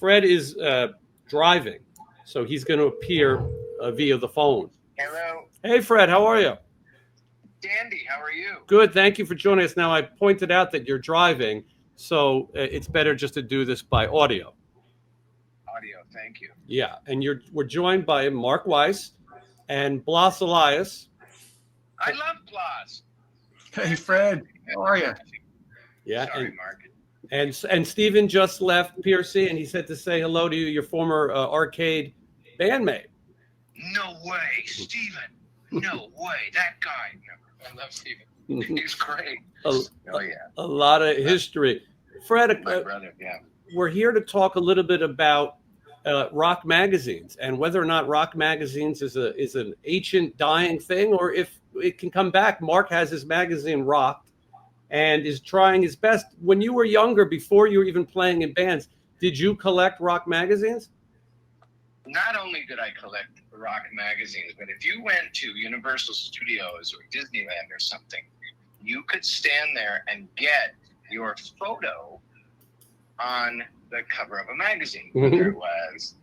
Fred is driving, so he's going to appear via the phone. Hello. Hey, Fred, how are you? Dandy, how are you? Good, thank you for joining us. Now, I pointed out that you're driving, so it's better just to do this by audio. Audio, thank you. Yeah, and we're joined by Mark Weiss and Blas Elias. I love Blas. Hey, Fred, how are you? Yeah, Sorry, Mark. And Steven just left PRC, and he said to say hello to you, your former arcade bandmate. No way, Steven. No way, that guy. No, I love Steven. He's great. Oh yeah. A lot of history. Fred, my brother, yeah. We're here to talk a little bit about rock magazines and whether or not rock magazines is an ancient dying thing, or if it can come back. Mark has his magazine Rocked and is trying his best. When you were younger, before you were even playing in bands, did you collect rock magazines? Not only did I collect rock magazines, but if you went to Universal Studios or Disneyland or something, you could stand there and get your photo on the cover of a magazine. Whether it was,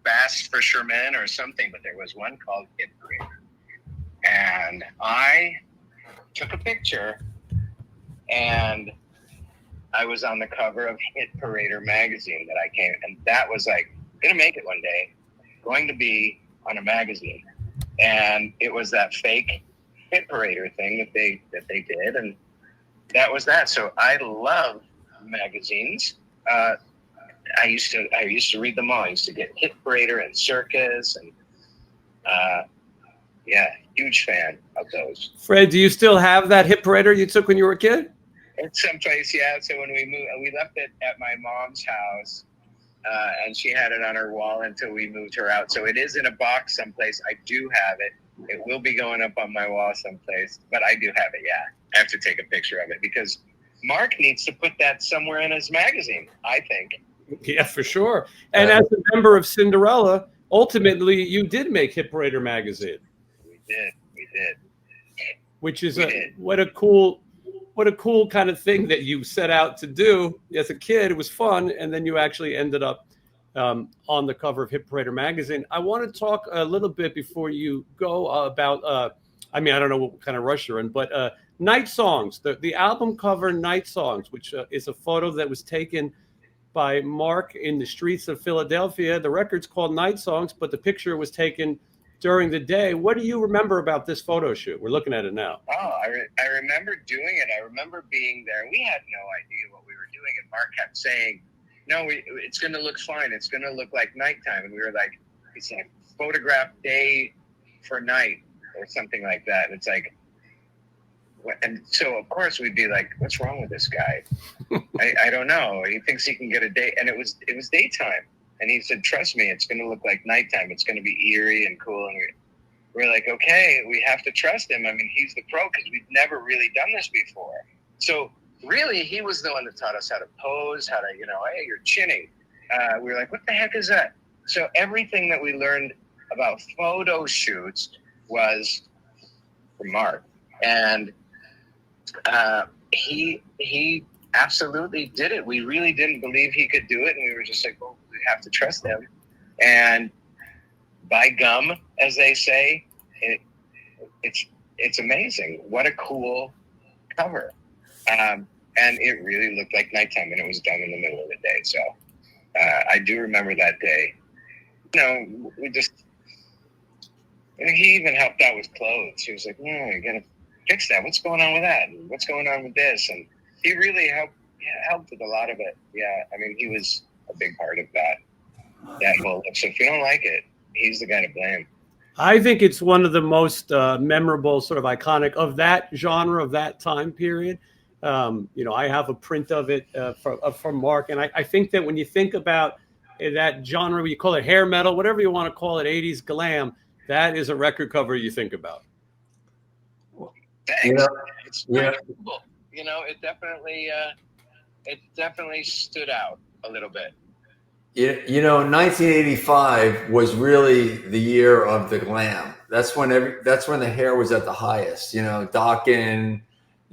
Bass Fisherman or something, but there was one called Hit Parader. And I took a picture and I was on the cover of Hit Parader magazine and that was like, gonna make it one day, going to be on a magazine. And it was that fake Hit Parader thing that they did, and that was that. So I love magazines. I used to read them all. I used to get Hit Parader and Circus, and huge fan of those. Fred, do you still have that Hit Parader you took when you were a kid? It's someplace, yeah. So when we moved, we left it at my mom's house, and she had it on her wall until we moved her out. So it is in a box someplace. I do have it. It will be going up on my wall someplace, but I do have it, yeah. I have to take a picture of it because Mark needs to put that somewhere in his magazine, I think. Yeah, for sure. And as a member of Cinderella, ultimately, you did make Hit Parader magazine. We did. Which is what a cool kind of thing that you set out to do as a kid. It was fun, and then you actually ended up on the cover of Hit Parader magazine. I want to talk a little bit before you go about. I don't know what kind of rush you're in, but Night Songs, the album cover Night Songs, which is a photo that was taken by Mark in the streets of Philadelphia. The record's called Night Songs, but the picture was taken during the day. What do you remember about this photo shoot? We're looking at it now. Oh, I remember doing it. I remember being there. We had no idea what we were doing, and Mark kept saying, no, it's going to look fine. It's going to look like nighttime. And we were like, it's like photograph day for night or something like that. And it's like, and so of course we'd be like, what's wrong with this guy? I don't know. He thinks he can get a day. And it was daytime. And he said, trust me, it's going to look like nighttime. It's going to be eerie and cool. And we're like, okay, we have to trust him. I mean, he's the pro because we've never really done this before. So really, he was the one that taught us how to pose, how to, hey, you're chinning. We were like, what the heck is that? So everything that we learned about photo shoots was from Mark. And he absolutely did it. We really didn't believe he could do it. And we were just like, well, we have to trust him. And by gum, as they say, it's amazing. What a cool cover. And it really looked like nighttime, and it was done in the middle of the day. So I do remember that day. He even helped out with clothes. He was like, no, you got to fix that. What's going on with that? And what's going on with this? And he really helped with a lot of it. Yeah, I mean, he was a big part of that whole look. So if you don't like it, he's the guy to blame. I think it's one of the most memorable, sort of iconic of that genre, of that time period. I have a print of it from Mark. And I think that when you think about that genre, you call it hair metal, whatever you want to call it, 80s glam, that is a record cover you think about. Thanks. It's really cool. It definitely stood out a little bit. 1985 was really the year of the glam. That's when the hair was at the highest. Dokken,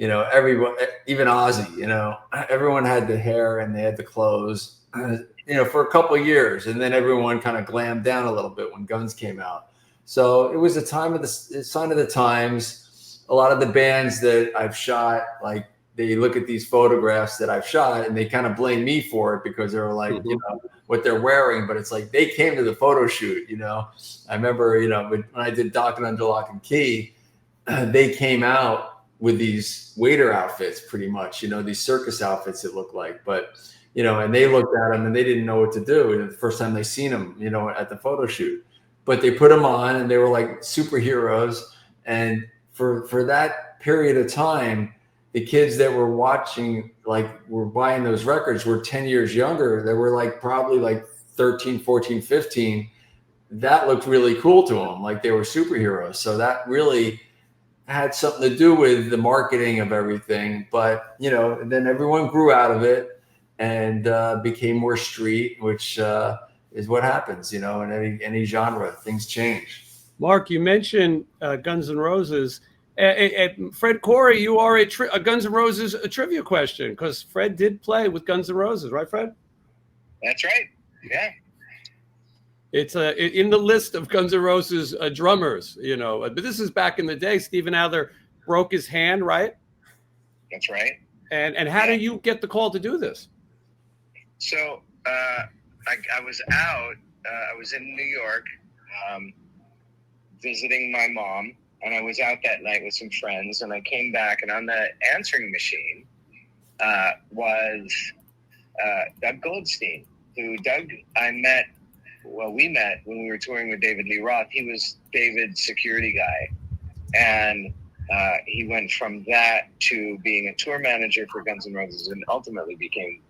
everyone, even Ozzy, everyone had the hair and they had the clothes, for a couple of years. And then everyone kind of glammed down a little bit when Guns came out. So it was a sign of the times. A lot of the bands that I've shot, like, they look at these photographs that I've shot and they kind of blame me for it because they're like, what they're wearing, but it's like they came to the photo shoot. I remember, when I did Doc and Under Lock and Key, they came out with these waiter outfits, pretty much, these circus outfits it looked like, but, and they looked at them and they didn't know what to do the first time they seen them, at the photo shoot, but they put them on and they were like superheroes. And for that period of time, the kids that were watching, were buying those records were 10 years younger. They were probably 13, 14, 15. That looked really cool to them. Like they were superheroes. So that really had something to do with the marketing of everything. But, and then everyone grew out of it and became more street, which is what happens, in any genre. Things change. Mark, you mentioned Guns N' Roses. Fred Coury, you are a Guns N' Roses trivia question, because Fred did play with Guns N' Roses, right, Fred? That's right. Yeah. It's in the list of Guns N' Roses drummers, But this is back in the day. Steven Adler broke his hand, right? That's right. And how do you get the call to do this? So I was out. I was in New York visiting my mom. And I was out that night with some friends, and I came back, and on the answering machine was Doug Goldstein, who we met when we were touring with David Lee Roth. He was David's security guy. And he went from that to being a tour manager for Guns N' Roses and ultimately became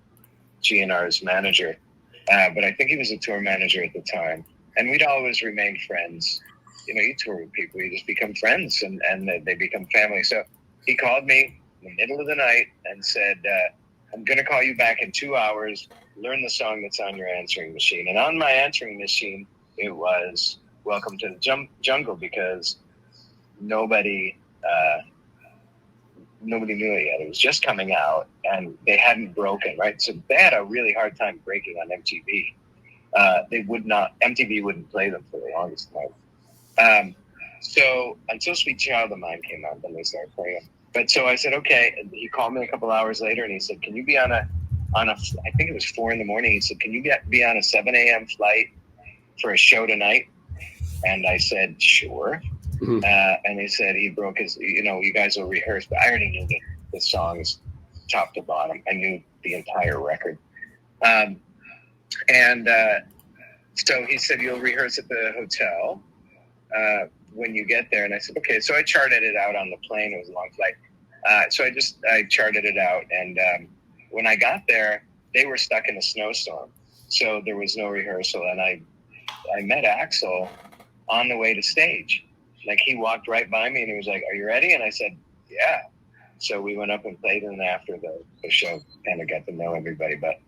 GNR's manager. But I think he was a tour manager at the time. And we'd always remained friends. You tour with people, you just become friends and they become family. So he called me in the middle of the night and said, I'm going to call you back in 2 hours, learn the song that's on your answering machine. And on my answering machine, it was Welcome to the Jungle, because nobody knew it yet. It was just coming out and they hadn't broken, right? So they had a really hard time breaking on MTV. MTV wouldn't play them for the longest time. So until Sweet Child of Mine came out, then they started playing them. But so I said, okay. And he called me a couple hours later and he said, can you be on a, I think it was 4 a.m. He said, can you be on a 7 a.m. flight for a show tonight? And I said, sure. Mm-hmm. And he said he broke his, you guys will rehearse, but I already knew the songs top to bottom. I knew the entire record. So he said, you'll rehearse at the hotel when you get there. And I said, okay. So I charted it out on the plane. It was a long flight. So I charted it out. And when I got there, they were stuck in a snowstorm. So there was no rehearsal. And I met Axl on the way to stage. Like, he walked right by me and he was like, are you ready? And I said, yeah. So we went up and played. And after the show, kind of got to know everybody. But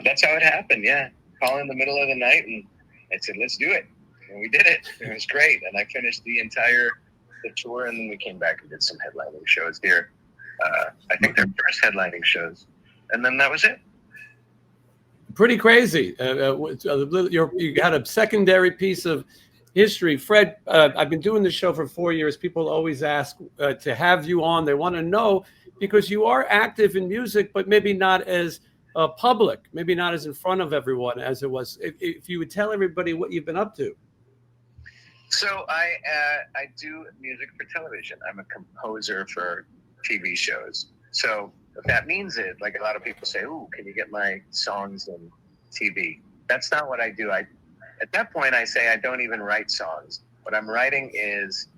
that's how it happened. Yeah. Call in the middle of the night. And I said, let's do it. And we did it. It was great. And I finished the tour, and then we came back and did some headlining shows here. I think their first headlining shows. And then that was it. Pretty crazy. You had a secondary piece of history. Fred, I've been doing this show for 4 years. People always ask to have you on. They want to know, because you are active in music, but maybe not as public, maybe not as in front of everyone as it was. If you would tell everybody what you've been up to. So I do music for television. I'm a composer for TV shows. So what that means is, like, a lot of people say, "Ooh, can you get my songs in TV?" That's not what I do. At that point, I say I don't even write songs. What I'm writing is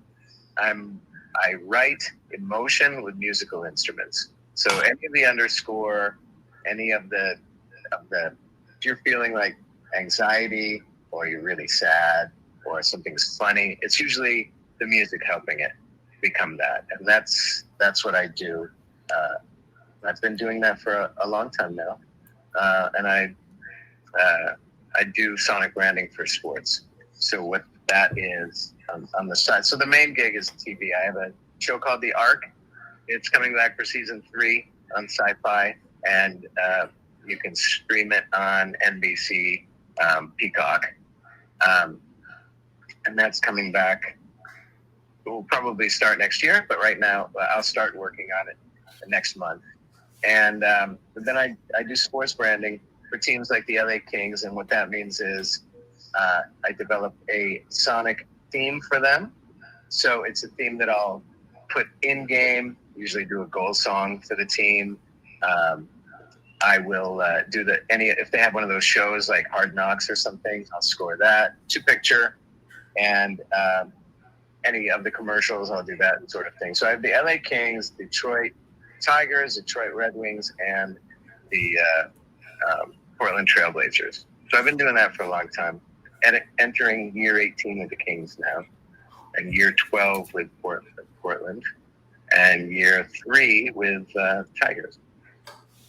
I write emotion with musical instruments. So any of the underscore, any of the if you're feeling like anxiety, or you're really sad, or something's funny, it's usually the music helping it become that. And that's what I do. I've been doing that for a long time now. And I do sonic branding for sports. So what that is on the side. So the main gig is TV. I have a show called The Arc. it's coming back for season 3 on Sci-Fi, and you can stream it on NBC Peacock, and that's coming back. We'll probably start next year, but right now I'll start working on it next month. And then I do sports branding for teams like the LA Kings, and what that means is I develop a sonic theme for them. So it's a theme that I'll put in game, usually do a goal song for the team. I will do if they have one of those shows like Hard Knocks or something, I'll score that to picture. And any of the commercials, I'll do that sort of thing. So I have the LA Kings, Detroit Tigers, Detroit Red Wings, and the Portland Trailblazers. So I've been doing that for a long time. Entering year 18 with the Kings now, and year 12 with Portland, and year 3 with Tigers.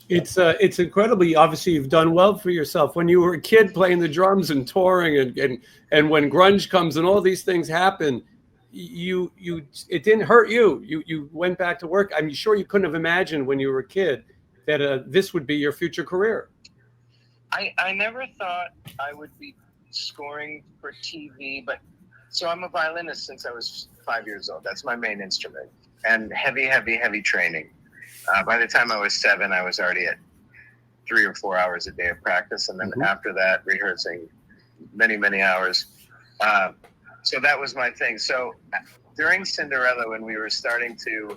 It's incredibly, obviously you've done well for yourself. When you were a kid playing the drums and touring, and when grunge comes and all these things happen, it didn't hurt you. You went back to work. I'm sure you couldn't have imagined when you were a kid that this would be your future career. I never thought I would be scoring for TV, but so I'm a violinist since I was 5 years old. That's my main instrument, and heavy training. By the time I was 7, I was already at 3 or 4 hours a day of practice, and then after that, rehearsing many hours. So that was my thing. So during Cinderella, when we were starting to,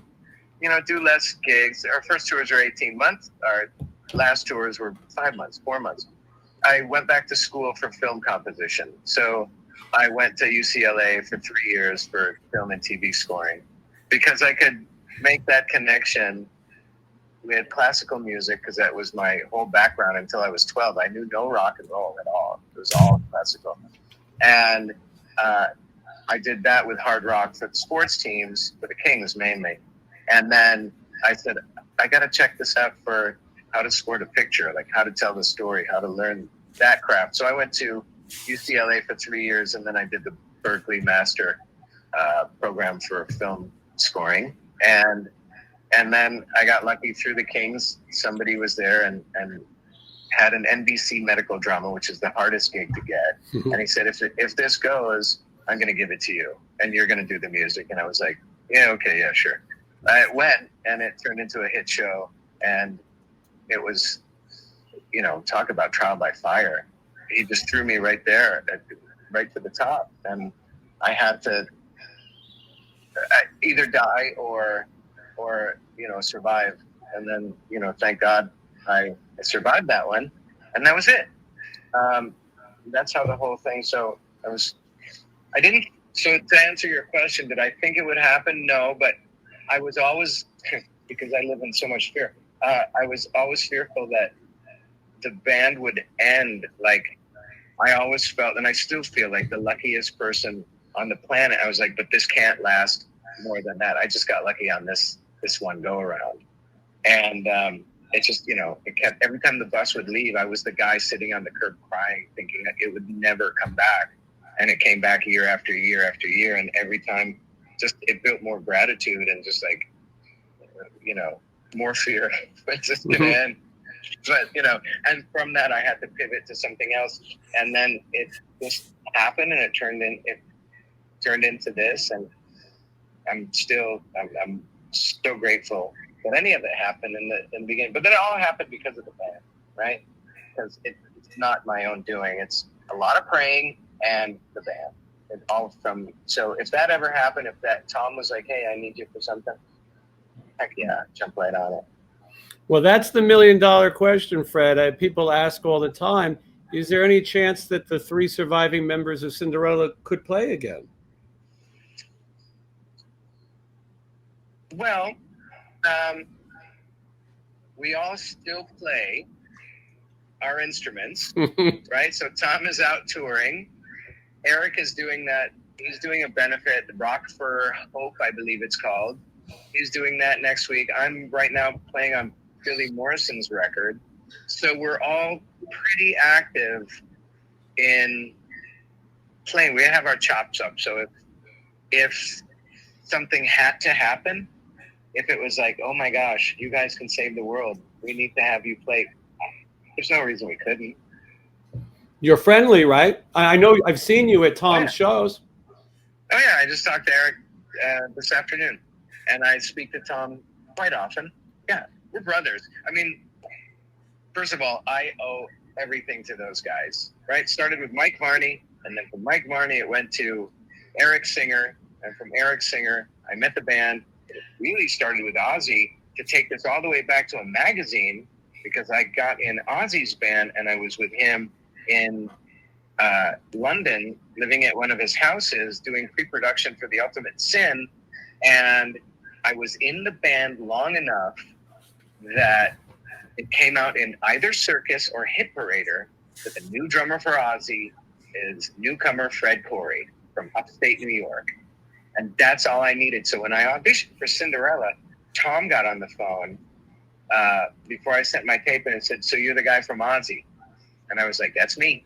do less gigs, our first tours were 18 months. Our last tours were 5 months, 4 months. I went back to school for film composition. So I went to UCLA for 3 years for film and TV scoring, because I could make that connection with classical music, because that was my whole background until I was 12. I knew no rock and roll at all. It was all classical. And I did that with hard rock for the sports teams, for the Kings mainly. And then I said, I got to check this out for how to score the picture, like how to tell the story, how to learn that craft. So I went to UCLA for 3 years, and then I did the Berkeley Master program for film scoring. And then I got lucky through the Kings. Somebody was there and had an NBC medical drama, which is the hardest gig to get. And he said, if this goes, I'm going to give it to you, and you're going to do the music. And I was like, yeah, okay, yeah, sure. I went, and it turned into a hit show, and it was, talk about trial by fire. He just threw me right there, right to the top, and I had to either die or survive. And then, thank God I survived that one, and that was it. That's how the whole thing. So so to answer your question, did I think it would happen? No, but I was always, because I live in so much fear, I was always fearful that the band would end. Like, I always felt, and I still feel like the luckiest person on the planet. I was like, but this can't last more than that. I just got lucky on this one go around. And it just, it kept, every time the bus would leave, I was the guy sitting on the curb crying, thinking that it would never come back. And it came back year after year after year. And every time just, it built more gratitude and just like, more fear. It's just going to end. But, and from that, I had to pivot to something else. And then it just happened, and it turned into this. And I'm so grateful that any of it happened in the beginning. But then it all happened because of the band, right? Because it's not my own doing. It's a lot of praying and the band. So if that ever happened, if that Tom was like, hey, I need you for something, heck yeah, jump right on it. Well, that's the $1 million question, Fred. People ask all the time, is there any chance that the 3 surviving members of Cinderella could play again? Well, we all still play our instruments, right? So Tom is out touring. Eric is doing that. He's doing a benefit, Rock for Hope, I believe it's called. He's doing that next week. I'm right now playing on Billy Morrison's record. So we're all pretty active in playing. We have our chops up. So if something had to happen, if it was like, oh my gosh, you guys can save the world, we need to have you play. There's no reason we couldn't. You're friendly, right? I know I've seen you at Tom's shows. Oh yeah, I just talked to Eric this afternoon, and I speak to Tom quite often. Yeah, we're brothers. I mean, first of all, I owe everything to those guys, right? Started with Mike Varney, and then from Mike Varney, it went to Eric Singer, and from Eric Singer, I met the band. It really started with Ozzy to take this all the way back to a magazine, because I got in Ozzy's band, and I was with him in London, living at one of his houses, doing pre-production for The Ultimate Sin, and I was in the band long enough that it came out in either Circus or Hit Parader that the new drummer for Ozzy is newcomer Fred Coury from upstate New York. And that's all I needed. So when I auditioned for Cinderella, Tom got on the phone before I sent my tape in and said, so you're the guy from Ozzy? And I was like, that's me.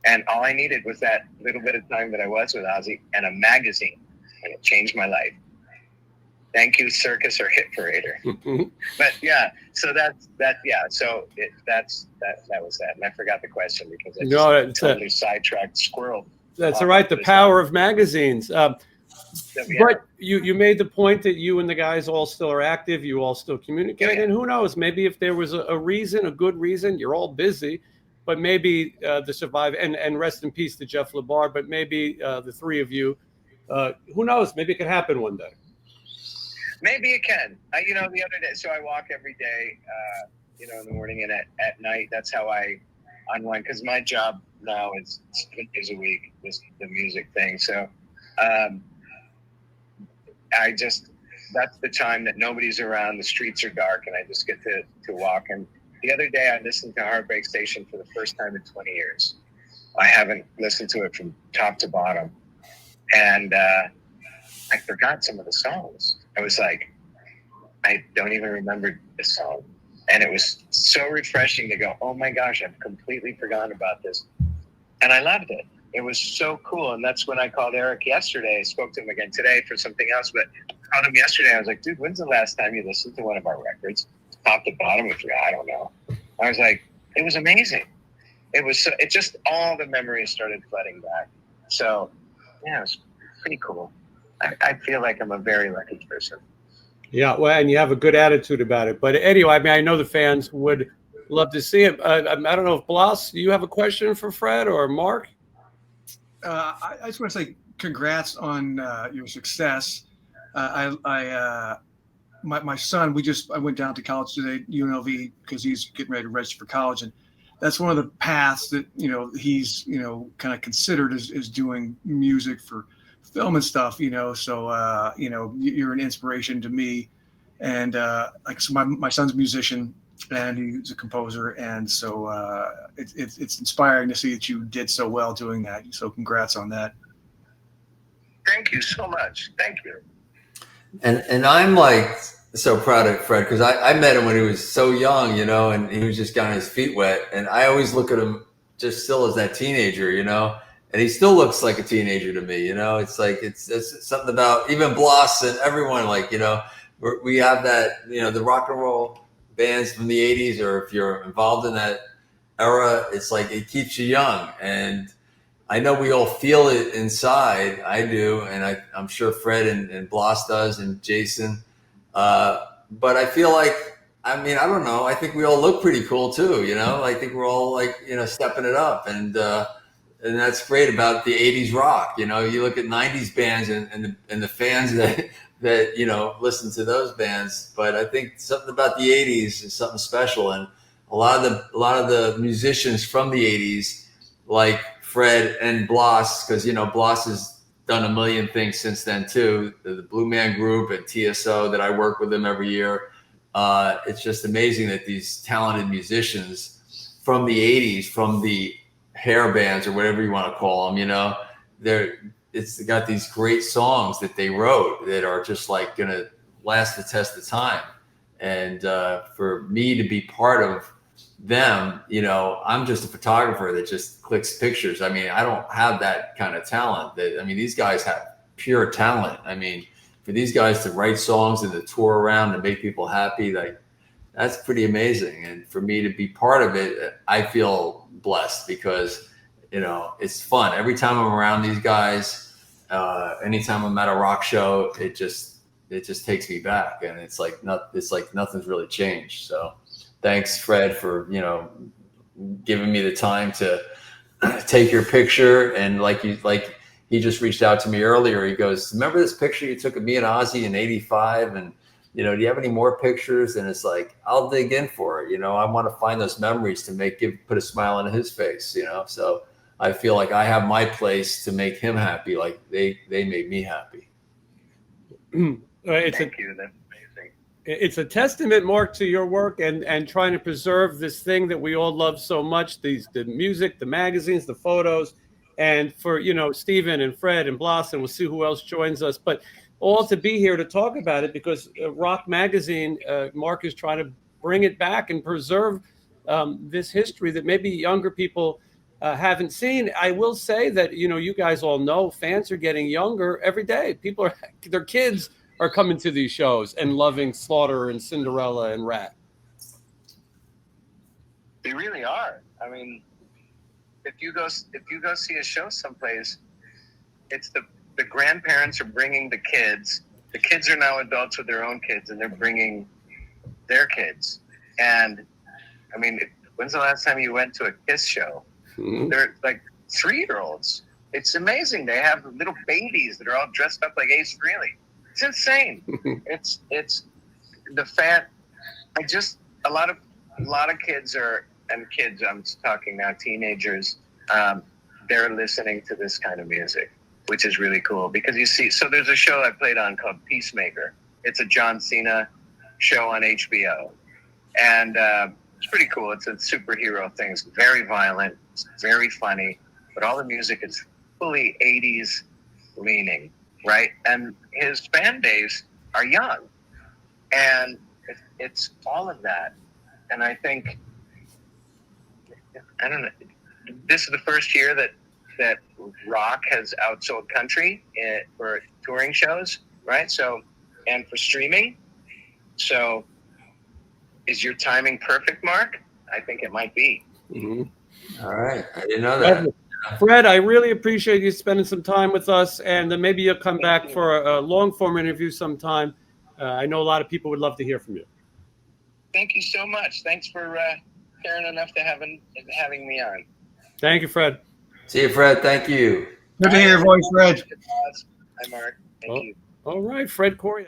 And all I needed was that little bit of time that I was with Ozzy and a magazine, and it changed my life. Thank you, Circus or Hit Parader. But yeah, so that was that. And I forgot the question because I just totally sidetracked squirrel. That's all right. The power of magazines. But you made the point that you and the guys all still are active. You all still communicate. And who knows, maybe if there was a reason, a good reason, you're all busy, but maybe the survive and rest in peace to Jeff LeBar, but maybe the three of you, who knows, maybe it could happen one day. Maybe it can. The other day, so I walk every day, in the morning and at night. That's how I unwind, because my job now is 7 days a week, the music thing. So that's the time that nobody's around, the streets are dark, and I just get to walk. And the other day I listened to Heartbreak Station for the first time in 20 years. I haven't listened to it from top to bottom. And I forgot some of the songs. I was like, I don't even remember the song. And it was so refreshing to go, oh my gosh, I've completely forgotten about this. And I loved it. It was so cool. And that's when I called Eric yesterday. I spoke to him again today for something else, but I called him yesterday. I was like, dude, when's the last time you listened to one of our records? Top to bottom, I don't know. I was like, it was amazing. It just, all the memories started flooding back. So yeah, it was pretty cool. I feel like I'm a very lucky person. Yeah, well, and you have a good attitude about it. But anyway, I mean, I know the fans would love to see it. I don't know if Blas, do you have a question for Fred or Mark? I just want to say congrats on your success. My son, I went down to college today, UNLV, because he's getting ready to register for college, and that's one of the paths that he's kind of considered as doing music for film and stuff. So you're an inspiration to me, and so my son's a musician and he's a composer, and so it's inspiring to see that you did so well doing that. So congrats on that. Thank you so much. Thank you. And I'm like so proud of Fred, because I met him when he was so young, and he was just getting his feet wet. And I always look at him just still as that teenager, and he still looks like a teenager to me. It's like, it's something about even Blas and everyone, like, we have that, the rock and roll bands from the 80s, or if you're involved in that era, it's like it keeps you young. And I know we all feel it inside. I do, and I'm sure Fred and Blas does, and Jason. But I feel like, I don't know. I think we all look pretty cool too. I think we're all like, stepping it up, and that's great about the 80s rock. You look at 90s bands and the fans that listen to those bands. But I think something about the 80s is something special, and a lot of the musicians from the 80s, like Fred and Blas, because Blas has done a million things since then too. The Blue Man Group and TSO that I work with them every year. It's just amazing that these talented musicians from the 80s, from the hair bands or whatever you want to call them, it's got these great songs that they wrote that are just like gonna last the test of time. And for me to be part of them, I'm just a photographer that just clicks pictures. I don't have that kind of talent. These guys have pure talent. If for these guys to write songs and to tour around and make people happy, like that's pretty amazing. And for me to be part of it, I feel blessed because, you know, it's fun. Every time I'm around these guys, anytime I'm at a rock show, it just takes me back, and it's like nothing's really changed. So thanks, Fred, for, you know, giving me the time to take your picture. And he just reached out to me earlier. He goes, remember this picture you took of me and Ozzy in '85? And, you know, do you have any more pictures? And it's like, I'll dig in for it. You know, I want to find those memories to put a smile on his face, you know? So I feel like I have my place to make him happy. Like they made me happy. Thank you. That's amazing. It's a testament, Mark, to your work and trying to preserve this thing that we all love so much, the music, the magazines, the photos, and for, you know, Stephen and Fred and Blas, and we'll see who else joins us, but all to be here to talk about it because Rock Magazine, Mark is trying to bring it back and preserve this history that maybe younger people haven't seen. I will say that, you know, you guys all know fans are getting younger every day. Their kids are coming to these shows and loving Slaughter and Cinderella and Rat. They really are. I mean, if you go see a show someplace, it's the grandparents are bringing the kids. The kids are now adults with their own kids, and they're bringing their kids. And I mean, when's the last time you went to a Kiss show? Mm-hmm. They're like 3-year-olds. It's amazing. They have little babies that are all dressed up like Ace Frehley. It's insane. It's the fan. A lot of kids I'm talking now, teenagers, they're listening to this kind of music, which is really cool because you see, so there's a show I played on called Peacemaker. It's a John Cena show on HBO. And it's pretty cool. It's a superhero thing. It's very violent. It's very funny, but all the music is fully 80s leaning, right? And his fan base are young. And it's all of that. And I think, I don't know, this is the first year that rock has outsold country for touring shows, right? So, and for streaming. So is your timing perfect, Mark? I think it might be. Mm-hmm. All right. I didn't know that. Fred, I really appreciate you spending some time with us, and maybe you'll come back for a long-form interview sometime. I know a lot of people would love to hear from you. Thank you so much. Thanks for caring enough to having me on. Thank you, Fred. See you, Fred. Thank you. Good to hear your voice, Fred. Hi, Mark. Thank you. All right, Fred Coury.